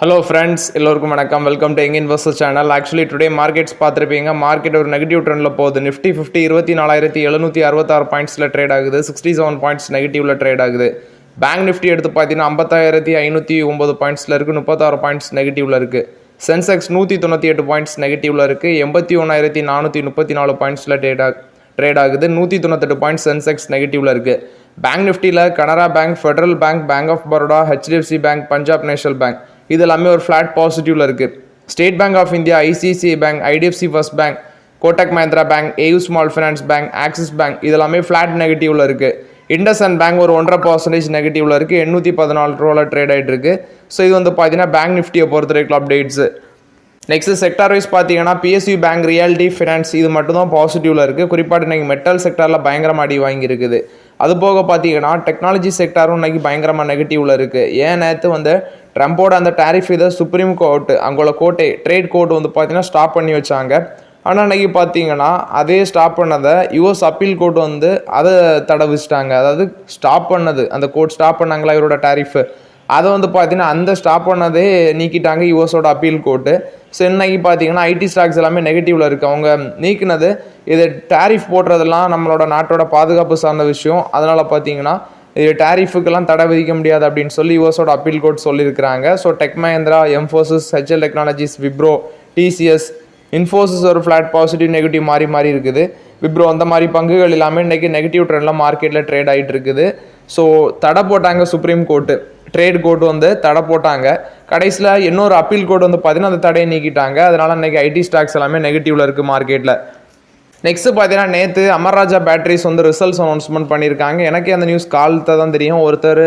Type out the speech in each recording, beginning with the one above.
Hello friends, எல்லோருக்கும் வணக்கம். Welcome to young investor channel. Actually today markets பார்த்துருப்பீங்க. Market ஒரு நெகட்டிவ் ட்ரெண்டில் போகுது. நிஃப்டி 24,766 பாயிண்ட்ஸில் ட்ரேட் ஆகுது. 67 பாயிண்ட்ஸ் நெகட்டிவில் ட்ரேட் ஆகுது. பேங்க் நிஃப்டி எடுத்து பார்த்தீங்கன்னா 55,509 பாயிண்ட்ஸில் இருக்குது. 36 பாயிண்ட்ஸ் நெகட்டிவில் இருக்குது. சென்செக்ஸ் 198 பாயிண்ட்ஸ் நெகட்டிவில் இருக்குது. 81,434 பாயிண்ட்ஸில் ட்ரேட் ஆகுது. 198 பாயிண்ட்ஸ் சென்செக்ஸ் நெகட்டிவில் இருக்குது. பேங்க் நிஃப்டியில் Canara Bank, Federal Bank, Bank of Baroda, HDFC Bank, Punjab National Bank இது எல்லாமே ஒரு ஃப்ளாட் பாசிட்டிவில் இருக்குது. State Bank of India, ICICI Bank, IDFC First Bank, Kotak Mahindra Bank, AU Small Finance Bank, Axis Bank இது எல்லாமே ஃப்ளாட் நெகட்டிவில் இருக்குது. இண்டஸ்இண்ட் பேங்க் ஒரு 1.5% நெகட்டிவில் இருக்குது. 814 ரூபாயில் ட்ரேட் ஆகிட்டு இருக்கு. ஸோ இது வந்து பார்த்தீங்கன்னா பேங்க் நிஃப்டியை பொறுத்த வரைக்கும் அப்டேட்ஸு. நெக்ஸ்ட் செக்டார் வைஸ் பார்த்தீங்கன்னா பிஎஸ்யூ பேங்க், ரியாலிட்டி ஃபினான்ஸ் இது மட்டும் தான் பாசிட்டிவில் இருக்குது. குறிப்பாக இன்றைக்கி மெட்டல் செக்டாரில் பயங்கரமாக அடி வாங்கியிருக்குது. அது போக பார்த்தீங்கன்னா டெக்னாலஜி செக்டாரும் இன்றைக்கி பயங்கரமாக நெகட்டிவில் இருக்குது. ஏன் நேற்று வந்து ட்ரம்போட அந்த டேரிஃப் இதை சுப்ரீம் கோர்ட்டு அங்கோட கோர்ட்டை ட்ரேட் கோர்ட் வந்து பார்த்தீங்கன்னா ஸ்டாப் பண்ணி வச்சாங்க. ஆனால் இன்றைக்கி பார்த்தீங்கன்னா அதே ஸ்டாப் பண்ணதை யுஎஸ் அப்பீல் கோர்ட் வந்து அதை தடை வச்சுட்டாங்க. அதாவது ஸ்டாப் பண்ணது அந்த கோர்ட் ஸ்டாப் பண்ணாங்களா இவரோட டேரிஃபு அதை வந்து பார்த்தீங்கன்னா அந்த ஸ்டாப் பண்ணதே நீக்கிட்டாங்க யுஎஸோட அப்பீல் கோர்ட்டு. ஸோ இன்னைக்கு பார்த்தீங்கன்னா ஐடி ஸ்டாக்ஸ் எல்லாமே நெகட்டிவில் இருக்குது. அவங்க நீக்கினது இது டேரிஃப் போடுறதெல்லாம் நம்மளோட நாட்டோட பாதுகாப்பு சார்ந்த விஷயம். அதனால் பார்த்தீங்கன்னா இது டேரிஃபுக்கெல்லாம் தடை விதிக்க முடியாது அப்படின்னு சொல்லி யுஎஸோட அப்பீல் கோர்ட் சொல்லியிருக்கிறாங்க. So Tech Mahindra, Mphasis, HCL Technologies, Wipro, TCS, Infosys ஒரு ஃப்ளாட் பாசிட்டிவ் நெகட்டிவ் மாறி இருக்குது. விப்ரோ அந்த மாதிரி பங்குகள் எல்லாமே இன்றைக்கி நெகட்டிவ் ட்ரெண்டில் மார்க்கெட்டில் ட்ரேட் ஆகிட்டு இருக்குது. ஸோ தடை போட்டாங்க சுப்ரீம் கோர்ட்டு, ட்ரேட் கோர்ட் வந்து தடை போட்டாங்க. கடைசியில் இன்னொரு அப்பீல் கோர்ட் வந்து பார்த்தீங்கன்னா அந்த தடையை நீக்கிட்டாங்க. அதனால் இன்றைக்கி ஐடி ஸ்டாக்ஸ் எல்லாமே நெகட்டிவில் இருக்குது மார்க்கெட்டில். நெக்ஸ்ட்டு பார்த்தீங்கன்னா நேற்று அமர்ராஜா பேட்டரிஸ் வந்து ரிசல்ட்ஸ் அனௌன்ஸ்மெண்ட் பண்ணியிருக்காங்க. எனக்கே அந்த நியூஸ் காலத்தை தான் தெரியும். ஒருத்தர்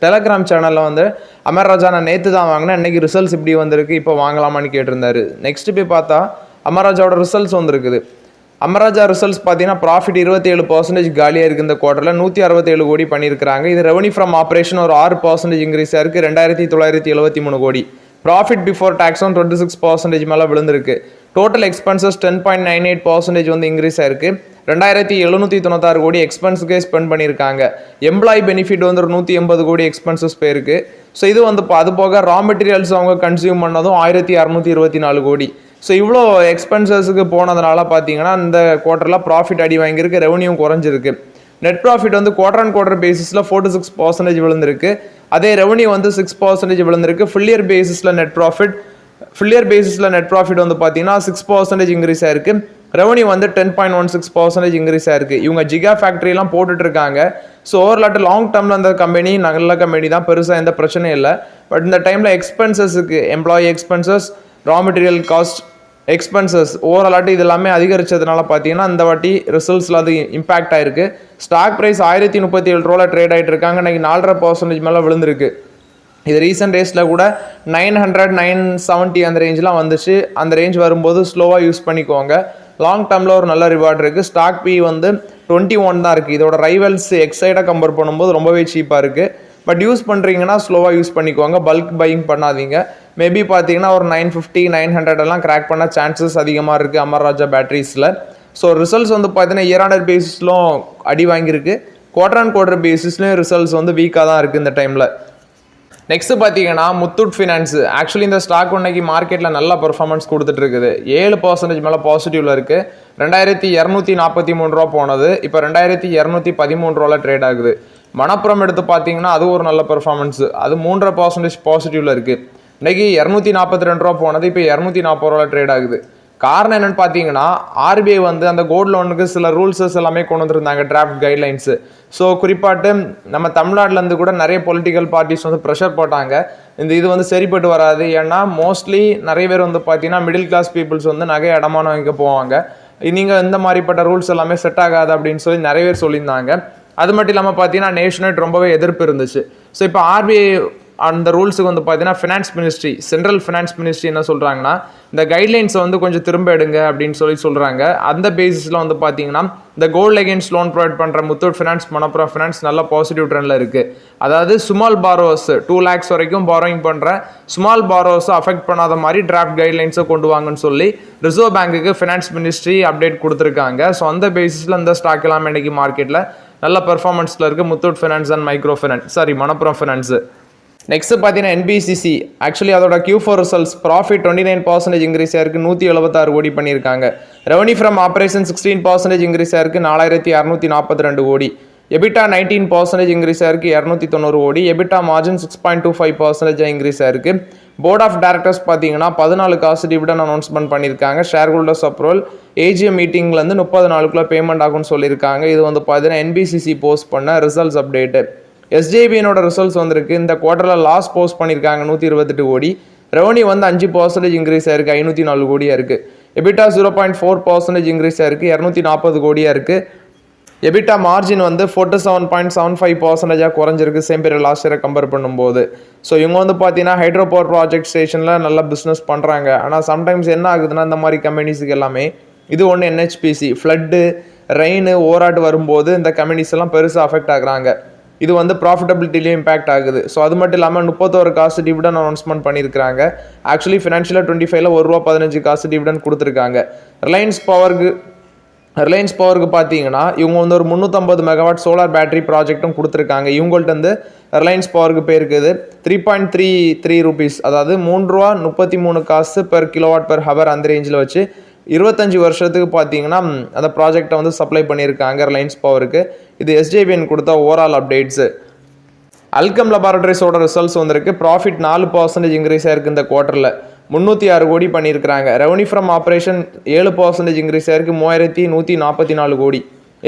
டெலகிராம் சேனலில் வந்து அமர்ராஜா நான் நேற்று தான் வாங்கினேன், இன்றைக்கி ரிசல்ட்ஸ் இப்படி வந்திருக்கு, இப்போ வாங்கலாமான்னு கேட்டிருந்தாரு. நெக்ஸ்ட்டு போய் பார்த்தா அமர்ராஜாவோட ரிசல்ட்ஸ் வந்துருக்குது. அமராஜா ரிசல்ட்ஸ் பார்த்தீங்கன்னா ப்ராஃபிட் 27% காலியாக இருக்குது. இந்த குவார்ட்டரில் 167 கோடி பண்ணியிருக்காங்க. இது ரெவன்யூ ஃப்ரம் ஆப்ரேஷன் ஒரு 6% இன்க்ரீஸாக இருக்குது, 2,973 கோடி. ப்ராஃபிட் பிஃபோர் டேக்ஸும் 26% மேலே விழுந்திருக்கு. டோட்டல் எக்ஸ்பென்சஸ் 10.98% வந்து இன்க்ரீஸ் ஆயிருக்கு. 2,796 கோடி எக்ஸ்பென்ஸுக்கே ஸ்பெண்ட் பண்ணியிருக்காங்க. எம்ப்ளாயி பெனிஃபிட் வந்து ஒரு 180 கோடி எக்ஸ்பென்சஸ் போயிருக்கு. ஸோ இது வந்து அது போக ரா மெட்டீரியல்ஸ் அவங்க கன்சியூம் பண்ணதும் 1,624 கோடி. ஸோ இவ்வளோ எக்ஸ்பென்சஸுக்கு போனதுனால பார்த்தீங்கன்னா இந்த குவார்ட்டரில் ப்ராஃபிட் அடி வாங்கியிருக்கு, ரெவன்யூ குறைஞ்சிருக்கு. நெட் ப்ராஃபிட் வந்து குவார்டர் அண்ட் குவார்டர் பேசிஸில் 46% விழுந்திருக்கு. அதே ரெவன்யூ வந்து 6% விழுந்திருக்கு. ஃபுல்லியர் பேசிஸில் நெட் ப்ராஃபிட் வந்து பார்த்தீங்கன்னா 6% இன்க்ரீஸ் ஆயிருக்கு. ரெவன்யூ வந்து 10.16% இன்க்ரீஸ் ஆயிருக்கு. இவங்க ஜிகா ஃபேக்ட்ரிலாம் போட்டுட்டு இருக்காங்க. ஸோ ஓவர்லாட்டு லாங் டேர்மில் அந்த கம்பெனி நல்ல கம்பெனி தான், பெருசாக எந்த பிரச்சனையும் இல்லை. பட் இந்த டைமில் எக்ஸ்பென்சஸுக்கு employee expenses, raw material cost, expenses ஓவராலாட்டி இது எல்லாமே அதிகரித்ததுனால பார்த்தீங்கன்னா இந்த வாட்டி ரிசல்ட்ஸில் அது இம்பாக்ட் ஆயிருக்கு. ஸ்டாக் ப்ரைஸ் 1037 ரூபாயில் ட்ரேட் ஆகிட்டு இருக்காங்க. இன்றைக்கி 4.5% மேலே விழுந்திருக்கு. இது ரீசெண்ட் டேஸில் கூட 900, 970 அந்த ரேஞ்செலாம் வந்துச்சு. அந்த ரேஞ்ச் வரும்போது ஸ்லோவாக யூஸ் பண்ணிக்கோங்க. லாங் டேர்மில் ஒரு நல்ல ரிவார்டு இருக்குது. ஸ்டாக் பி வந்து 21 தான் இருக்குது. இதோட ரைவல்ஸ் எக்ஸைடாக கம்பேர் பண்ணும்போது ரொம்பவே சீப்பாக இருக்குது. பட் யூஸ் பண்ணுறீங்கன்னா ஸ்லோவாக யூஸ் பண்ணிக்கோங்க, பல்க் பையிங் பண்ணாதீங்க. மேபி பார்த்தீங்கன்னா ஒரு 950, 900 எல்லாம் கிராக் பண்ண சான்சஸ் அதிகமாக இருக்குது அமர்ராஜா பேட்டரிஸில். ஸோ ரிசல்ட்ஸ் வந்து பார்த்தீங்கன்னா இயர் ஆன் இயர் பேசிஸ்லும் அடி வாங்கியிருக்கு. குவார்டர் அண்ட் குவார்டர் பேசிஸ்லையும் ரிசல்ட்ஸ் வந்து வீக்காக தான் இருக்குது இந்த டைமில். நெக்ஸ்ட் பார்த்தீங்கன்னா முத்தூட் ஃபினான்ஸ். ஆக்சுவலி இந்த ஸ்டாக் இன்னைக்கு மார்க்கெட்டில் நல்ல பர்ஃபார்மன்ஸ் கொடுத்துட்டு இருக்குது. 7% மேலே பாசிட்டிவில் இருக்குது. 2,243 ரூபா போனது, இப்போ 2,213 ரூபாவில் ட்ரேட் ஆகுது. மணப்புறம் எடுத்து பார்த்தீங்கன்னா அது ஒரு நல்ல பர்ஃபார்மன்ஸ், அது 3.5% பாசிட்டிவில் இருக்குது. இன்றைக்கி 242 ரூபா போனது, இப்போ 240 ரூபாவில் ட்ரேட் ஆகுது. காரணம் என்னென்னு பார்த்தீங்கன்னா ஆர்பிஐ வந்து அந்த கோல்டு லோனுக்கு சில ரூல்ஸஸ் எல்லாமே கொண்டு வந்துருந்தாங்க, டிராஃப்ட் கைட்லைன்ஸு. ஸோ குறிப்பாட்டு நம்ம தமிழ்நாட்டிலேருந்து கூட நிறைய பொலிட்டிக்கல் பார்ட்டிஸ் வந்து ப்ரெஷர் போட்டாங்க, இது வந்து சரிப்பட்டு வராது. ஏன்னா மோஸ்ட்லி நிறைய பேர் வந்து பார்த்தீங்கன்னா மிடில் கிளாஸ் பீப்புள்ஸ் வந்து நகை அடமானம் வாங்க போவாங்க. நீங்கள் இந்த மாதிரிப்பட்ட ரூல்ஸ் எல்லாமே செட் ஆகாது அப்படின்னு சொல்லி நிறைய பேர் சொல்லியிருந்தாங்க. அது மட்டும் இல்லாமல் பார்த்தீங்கன்னா நேஷனல் ரொம்பவே எதிர்ப்பு இருந்துச்சு. ஸோ இப்போ ஆர்பிஐ அந்த ரூல்ஸுக்கு வந்து பார்த்தீங்கன்னா finance ministry, central finance ministry என்ன சொல்கிறாங்கன்னா இந்த கைட்லைன்ஸை வந்து கொஞ்சம் திரும்ப எடுங்க அப்படின்னு சொல்கிறாங்க. அந்த பேசிஸில் வந்து பார்த்தீங்கன்னா இந்த கோல்டு அகெயின்ஸ்ட் லோன் ப்ரொவைட் பண்ணுற முத்தூட் ஃபினான்ஸ், மணப்புரம் ஃபினான்ஸ் நல்ல பாசிட்டிவ் ட்ரெண்டில் இருக்குது. அதாவது ஸ்மால் பாரோவர்ஸ் 2 lakhs வரைக்கும் பாரோயிங் பண்ணுற ஸ்மால் பாரோவர்ஸை அஃபெக்ட் பண்ணாத மாதிரி டிராஃப்ட் கைட்லைன்ஸை கொண்டு வாங்கன்னு சொல்லி ரிசர்வ் பேங்க்குக்கு ஃபினான்ஸ் மினிஸ்ட்ரி அப்டேட் கொடுத்துருக்காங்க. ஸோ அந்த பேசிஸில் இந்த ஸ்டாக் எல்லாம் இன்றைக்கி மார்க்கெட்டில் நல்ல பெர்ஃபார்மன்ஸில் இருக்குது. Muthoot finance and Manappuram finance. Next பார்த்தீங்கன்னா என்பிசிசி ஆக்சுவலி அதோட Q4 ரிசல்ட்ஸ் ப்ராஃபிட் 29% இன்க்ரீஸ் ஆயிருக்கு 176 கோடி பண்ணியிருக்காங்க. ரெவன்யூ ஃப்ரம் ஆப்ரேஷன் 16% இன்க்ரீஸ் ஆயிருக்கு 4642 கோடி. எபிட்டா 19% இன்க்ரீஸ் ஆயிருக்கு 290 கோடி. எபிட்டா மார்ஜின் 6.25% இன்க்ரீஸ் ஆயிருக்கு. போர்ட் ஆஃப் டைரக்டர்ஸ் பார்த்தீங்கன்னா 14 காசு டிவிடன் அனௌன்ஸ்மெண்ட் பண்ணியிருக்காங்க. ஷேர் ஹோல்டர்ஸ் அப்ரூவல் ஏஜிஎம் மீட்டிங்லேருந்து 30 நாளுக்குள்ள பேமெண்ட் ஆகும்னு சொல்லியிருக்காங்க. இது வந்து பார்த்தீங்கன்னா என்பிசிசி போஸ்ட் பண்ண ரிசல்ட்ஸ் அப்டேட்டு. எஸ்ஜேபியனோட ரிசல்ட்ஸ் வந்திருக்கு. இந்த குவார்ட்டரில் லாஸ் போஸ்ட் பண்ணியிருக்காங்க 128 கோடி. ரெவன்யூ வந்து 5% இன்க்ரீஸ் ஆயிருக்கு 504 கோடியாக இருக்குது. எபிட்டா 0.4% இன்க்ரீஸ் ஆயிருக்கு 240 கோடியாக இருக்குது. எபிட்டா மார்ஜின் வந்து 47.75% குறைஞ்சிருக்கு சேம் பீரியட் லாஸ்ட் இயரை கம்பேர் பண்ணும்போது. ஸோ இவங்க வந்து பார்த்தீங்கன்னா ஹைட்ரோ பவர் ப்ராஜெக்ட் ஸ்டேஷனில் நல்லா பிஸ்னஸ் பண்ணுறாங்க. ஆனால் சம்டைம்ஸ் என்ன ஆகுதுன்னா இந்த மாதிரி கம்பெனிஸுக்கு எல்லாமே இது ஒன்று NHPC ஃப்ளட்டு ரெயின் ஓராட்டு வரும்போது இந்த கம்பெனிஸ் எல்லாம் பெருசாக அஃபெக்ட் ஆகுறாங்க. இது வந்து ப்ராஃபிட்டபிலிட்டிலேயே இம்பாக்ட் ஆகுது. ஸோ அது மட்டும் இல்லாமல் 31 காசு டிவிடன் அனௌன்ஸ்மெண்ட் பண்ணியிருக்காங்க. ஆக்சுவலி ஃபினான்ஷியல் 25ல் ₹1.15 டிவிடன் கொடுத்துருக்காங்க. ரிலையன்ஸ் பவருக்கு பார்த்தீங்கன்னா இவங்க வந்து ஒரு 350 மெகாவாட் சோலார் பேட்டரி ப்ராஜெக்ட்டும் கொடுத்துருக்காங்க. இவங்கள்ட்ட வந்து ரிலையன்ஸ் பவருக்கு போயிருக்குது 3.33 ரூபீஸ், அதாவது ₹3.33 பெர் கிலோவாட் பெர் ஹவர் அந்த ரேஞ்சில் வச்சு 25 வருஷத்துக்கு பார்த்தீங்கன்னா அந்த ப்ராஜெக்டை வந்து சப்ளை பண்ணியிருக்காங்க ரிலையன்ஸ் பவருக்கு. இது எஸ்ஜேபிஎன் கொடுத்த ஓவரால் அப்டேட்ஸு. அல்கம் லெபார்டரிஸோட ரிசல்ட்ஸ் வந்திருக்கு. ப்ராஃபிட் 4% இன்க்ரீஸ் ஆயிருக்கு இந்த குவார்ட்டரில் 306 கோடி பண்ணியிருக்கிறாங்க. ரெவன்யூ ஃப்ரம் ஆப்ரேஷன் 7% இன்க்ரீஸ் ஆயிருக்கு 3144 கோடி.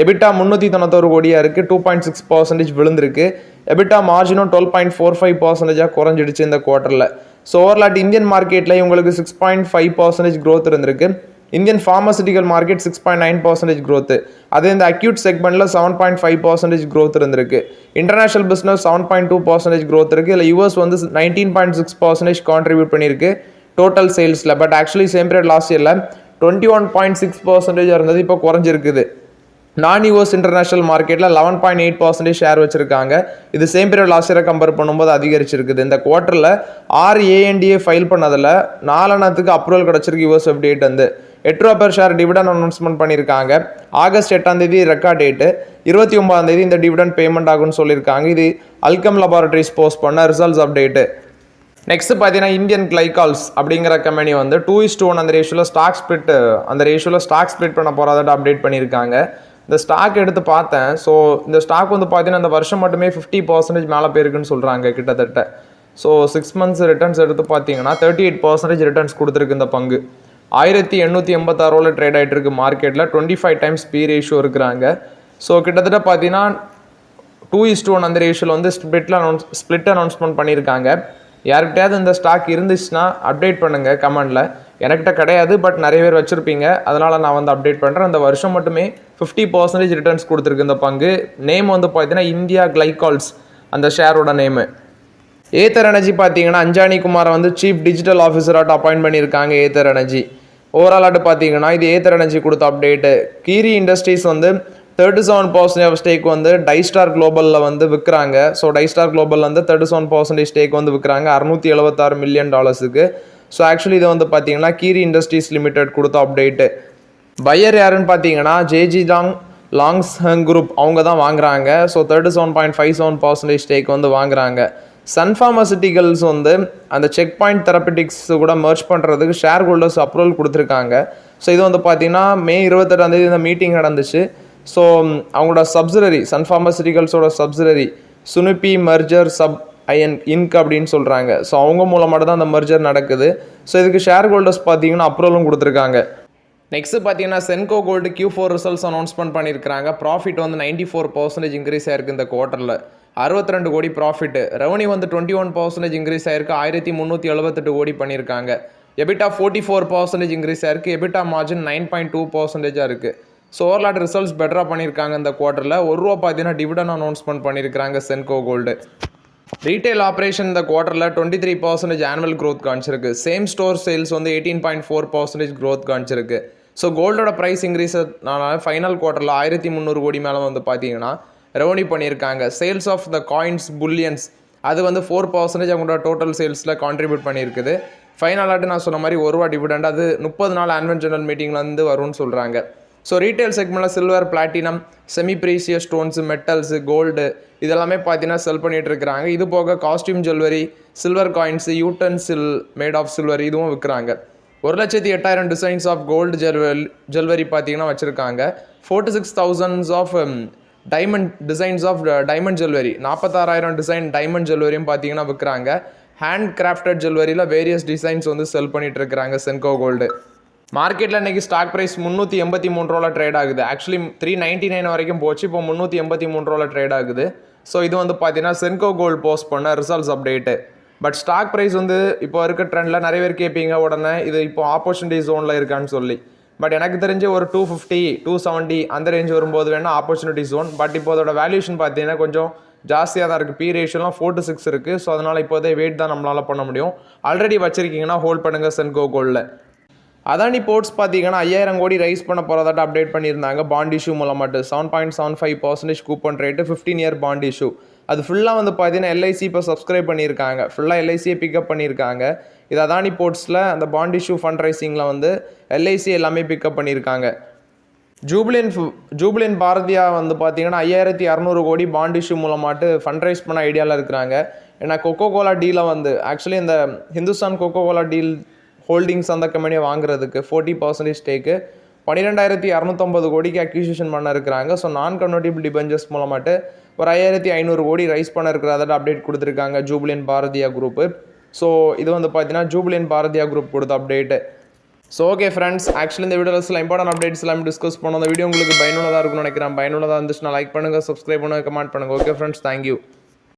எபிட்டா 391 கோடியாக இருக்குது 2.6% விழுந்திருக்கு. எபிட்டா மார்ஜினும் 12.45% குறைஞ்சிடுச்சு இந்த குவார்ட்டரில். ஸோ ஓவர்லாட் இந்தியன் மார்க்கெட்டில் இவங்களுக்கு 6.5% க்ரோத் இருந்திருக்கு. Indian pharmaceutical market 6.9% growth. அதே இந்த அக்யூட் செக்மெண்ட்டில் 7.5% க்ரோத் இருந்திருக்கு. இன்டர்நேஷனல் பிஸ்னஸ் 7.2% க்ரோத் இருக்குது. இல்லை யூஎஸ் வந்து 19.6% கான்ட்ரிபியூட் பண்ணியிருக்கு டோட்டல் சேல்ஸில். But actually same period last இயரில் 21.6% இருந்தது, இப்போ குறைஞ்சிருக்குது. நான் யூஎஸ் இன்டர்நேஷனல் மார்க்கெட்டில் 11.8% ஷேர் வச்சுருக்காங்க. இது சேம் பீரியட் லாஸ்ட் இயரை கம்பேர் பண்ணும்போது அதிகரிச்சிருக்குது. இந்த குவார்ட்டரில் 6 ANDA ஃபைல் பண்ணதில் 4 அப்ரூவல் கிடச்சிருக்கு யூஎஸ் அப்டேட் வந்து. ₹8 பெர் ஷேர் டிவிடன் அனௌன்ஸ்மெண்ட் பண்ணியிருக்காங்க. ஆகஸ்ட் 8 ரெக்கார்ட் டேட்டு, 29 இந்த டிவிடன் பேமெண்ட் ஆகும்னு சொல்லியிருக்காங்க. இது அல்கம் லெபார்டரிஸ் போஸ்ட் பண்ண ரிசல்ட்ஸ் அப்டேட்டு. நெக்ஸ்ட் பார்த்தீங்கன்னா இந்தியன் கிளைகால்ஸ் அப்படிங்கிற கம்பெனி வந்து 2:1 அந்த ரேஷியோவில் ஸ்டாக் ஸ்பிளிட் பண்ண போகிறதாட்ட அப்டேட் பண்ணியிருக்காங்க. இந்த ஸ்டாக் எடுத்து பார்த்தேன். ஸோ இந்த ஸ்டாக் வந்து பார்த்தீங்கன்னா இந்த வருஷம் மட்டுமே 50% மேலே போயிருக்குன்னு சொல்கிறாங்க கிட்டத்தட்ட. ஸோ 6 months ரிட்டர்ன்ஸ் எடுத்து பார்த்தீங்கன்னா 38% ரிட்டர்ன்ஸ் கொடுத்துருக்கு இந்த பங்கு. 1886 ட்ரேட் ஆகிட்டு இருக்கு மார்க்கெட்டில். 25 times P ரேஷியோ இருக்கிறாங்க. ஸோ கிட்டத்தட்ட பார்த்தீங்கன்னா 2:1 அந்த ரேஷியோவில் வந்து ஸ்பிளிட் அனௌன்ஸ்மெண்ட் பண்ணியிருக்காங்க. யார்கிட்டயாவது இந்த ஸ்டாக் இருந்துச்சுன்னா அப்டேட் பண்ணுங்கள் கமெண்டில். எனக்கிட்ட கிடையாது, பட் நிறைய பேர் வச்சுருப்பீங்க, அதனால் நான் வந்து அப்டேட் பண்ணுறேன். இந்த வருஷம் மட்டுமே 50% ரிட்டர்ன்ஸ் கொடுத்துருக்கு இந்த பங்கு. நேம் வந்து பார்த்தீங்கன்னா இந்தியா கிளைகால்ஸ் அந்த ஷேரோட நேமு. ஏத்தர் எனர்ஜி பார்த்தீங்கன்னா அஞ்சானி குமாரை வந்து சீஃப் டிஜிட்டல் ஆஃபீஸராக அப்பாயிண்ட் பண்ணியிருக்காங்க. ஏத்தர் எனர்ஜி ஓவராலாட்டு பார்த்தீங்கன்னா இது ஏத்தர் எனர்ஜி கொடுத்த அப்டேட்டு. கீரி இண்டஸ்ட்ரீஸ் வந்து 37% ஸ்டேக் வந்து டைஸ்டார் குளோபலில் வந்து விற்கிறாங்க. ஸோ டைஸ்டார் குளோபலில் வந்து 37% ஸ்டேக் வந்து விற்கிறாங்க $676 million. ஸோ ஆக்சுவலி இதை வந்து பார்த்தீங்கன்னா கீரி இண்டஸ்ட்ரீஸ் லிமிடெட் கொடுத்த அப்டேட்டு. பையர் யாருன்னு பார்த்தீங்கன்னா ஜேஜிடாங் லாங்ஸ்ஹங் குரூப் அவங்க தான் வாங்குறாங்க. ஸோ 37.57% ஸ்டேக் வந்து வாங்குறாங்க. சன் ஃபார்மசிட்டிகல்ஸ் வந்து அந்த செக் பாயிண்ட் தெரபிட்டிக்ஸ் கூட மர்ஜ் பண்ணுறதுக்கு ஷேர் ஹோல்டர்ஸ் அப்ரூவல் கொடுத்துருக்காங்க. ஸோ இது வந்து பார்த்தீங்கன்னா மே 28 இந்த மீட்டிங் நடந்துச்சு. ஸோ அவங்களோட சப்சிடரி சன் ஃபார்மசிட்டிகல்ஸோட சப்சிடரி சுனிப்பி மர்ஜர் இன்க் அப்படின்னு சொல்கிறாங்க. ஸோ அவங்க மூலமாக தான் அந்த மர்ஜர் நடக்குது. ஸோ இதுக்கு ஷேர் ஹோல்டர்ஸ் பார்த்தீங்கன்னா அப்ரூவலும் கொடுத்துருக்காங்க. நெக்ஸ்ட் பார்த்தீங்கன்னா Senco gold Q4 results announcement பண்ணியிருக்காங்க. ப்ராஃபிட் வந்து 94% இன்க்ரீஸ் ஆயிருக்கு இந்த குவார்ட்டரில் 62 கோடி ப்ராஃபிட். ரெவன்யூ வந்து 21% இன்க்ரீஸ் ஆயிருக்கு 1378 கோடி பண்ணியிருக்காங்க. எபிட்டா 44% இன்க்ரீஸ் ஆயிருக்கு. எபிட்டா மார்ஜின் 9.2% இருக்குது. ஸோ ஓவர்லாட் ரிசல்ட்ஸ் பெட்டராக பண்ணியிருக்காங்க இந்த குவார்ட்டரில். ₹1 பார்த்தீங்கன்னா டிவிடன் அனௌன்ஸ்மெண்ட் பண்ணியிருக்காங்க சென்கோ கோல்டு. ரீட்டைல் ஆப்ரேஷன் இந்த குவார்ட்டரில் 23% ஆனுவல் க்ரோத் காமிச்சிருக்கு. சேம் ஸ்டோர் சேல்ஸ் வந்து 18.4% க்ரோத் காமிச்சிருக்கு. ஸோ கோல்டோட ப்ரைஸ் இன்க்ரீஸ்னால ஃபைனல் குவார்ட்டரில் 1300 கோடி மேலே வந்து பார்த்தீங்கன்னா ரெவன்யூ பண்ணியிருக்காங்க. Sales of the coins bullions அது வந்து 4% அவங்களோட டோட்டல் சேல்ஸில் கான்ட்ரிபியூட் பண்ணியிருக்குது. ஃபைனலாட்டு நான் சொன்ன மாதிரி ₹1 டிவிடெண்ட் அது 30 நாள் ஆனுவல் ஜெனரல் மீட்டிங்கில் வந்து வரும்னு சொல்கிறாங்க. ஸோ ரீட்டைல் செக்மெண்ட்டில் silver, platinum, semi precious stones, metals, gold இதெல்லாமே பார்த்தீங்கன்னா செல் பண்ணிட்டு இருக்கிறாங்க. இது போக costume jewellery, silver coins, utensil made of silver இதுவும் விற்கிறாங்க. 1,08,000 டிசைன்ஸ் ஆஃப் கோல்டு ஜுவல்லரி பார்த்தீங்கன்னா வச்சுருக்காங்க. 4 to 6,000 of diamond designs of diamond jewellery, 46,000 design diamond ஜுவல்லரியும் பார்த்தீங்கன்னா விற்கிறாங்க. ஹேண்ட் கிராஃப்டட் ஜுவல்லரியில் வேரியஸ் டிசைன்ஸ் வந்து செல் பண்ணிட்டு இருக்கிறாங்க சென்கோ கோல்டு. மார்க்கெட்டில் இன்றைக்கி ஸ்டாக் ப்ரைஸ் 383 ரூபாவில் ட்ரேட் ஆகுது. ஆக்சுவலி 399 வரைக்கும் போச்சு, இப்போ 383 ரூபாவில் ட்ரேட் ஆகுது. ஸோ இது வந்து பார்த்தீங்கன்னா சென்கோ கோல்டு போஸ்ட் பண்ண results update. But stock price வந்து இப்போ இருக்க ட்ரெண்டில் நிறைய பேர் கேட்பீங்க உடனே இது இப்போ ஆப்பர்ச்சுனிட்டி ஜோனில் இருக்கான்னு சொல்லி. பட் எனக்கு தெரிஞ்சு ஒரு 250, 270 அந்த ரேஞ்ச் வரும்போது வேணால் ஆப்பர்ச்சுனிட்டி ஜோன். பட் இப்போ அதோட வேல்யூஷன் பார்த்தீங்கன்னா கொஞ்சம் ஜாஸ்தியாக தான் இருக்குது. பி ரேஷியோலாம் 4 to 6 இருக்குது. ஸோ அதனால் இப்போதே வெயிட் தான் நம்மளால் பண்ண முடியும். ஆல்ரெடி வச்சிருக்கீங்கன்னா ஹோல்ட் பண்ணுங்கள் சென்கோ கோல்டில். அதானி போர்ட்ஸ் பார்த்தீங்கன்னா 5,000 கோடி ரைஸ் பண்ண போகிறதாட்ட அப்டேட் பண்ணியிருந்தாங்க. பாண்ட் இஷ்யூ மூலமாட்டு 7.75% coupon rate, 15 year bond issue. அது ஃபுல்லாக வந்து பார்த்தீங்கன்னா எல்ஐசி இப்போ சப்ஸ்கிரைப் பண்ணியிருக்காங்க. ஃபுல்லாக எல்ஐசியை பிக்கப் பண்ணியிருக்காங்க. இது அதானி போர்ட்ஸில் அந்த பாண்ட் இஷ்யூ ஃபண்ட் ரைசிங்கில் வந்து எல்ஐசி எல்லாமே பிக்கப் பண்ணியிருக்காங்க. ஜூபிலியன் பாரதியா வந்து பார்த்தீங்கன்னா 5,600 கோடி பாண்ட் இஷ்யூ மூலமாட்டு ஃபண்ட் ரைஸ் பண்ண ஐடியாவில் இருக்கிறாங்க. ஏன்னா கொக்கோ கோலா டீலை வந்து ஆக்சுவலி இந்த Hindustan Coca Cola deal holdings அந்த கம்பெனியை வாங்குறதுக்கு 40% ஸ்டேக்கு 12,250 கோடிக்கு அக்யூசிஷன் பண்ண இருக்கிறாங்க. ஸோ நான் கன்வெர்ட்டிபிள் டிபெஞ்சர்ஸ் மூலமாட்டு ஒரு 5,500 கோடி ரைஸ் பண்ண இருக்கிறத அப்டேட் கொடுத்துருக்காங்க ஜூபிலியன் பாரதியா குரூப்பு. ஸோ இது வந்து பார்த்தீங்கன்னா ஜூபிலியன் பாரதியா குரூப் கொடுத்த update. So okay friends, actually இந்த வீடியோவில் சில இம்பார்ட்டன்ட் அப்டேட்ஸ் எல்லாம் டிஸ்கஸ் பண்ணோம். அந்த வீடியோ உங்களுக்கு பயனுள்ளதாக இருக்கும்னு நினைக்கிறேன். பயனுள்ளதாக இருந்துச்சுன்னா லைக் பண்ணுங்கள், சப்ஸ்கிரைப் பண்ணுங்கள், கமெண்ட் பண்ணுங்கள். Okay friends, thank you.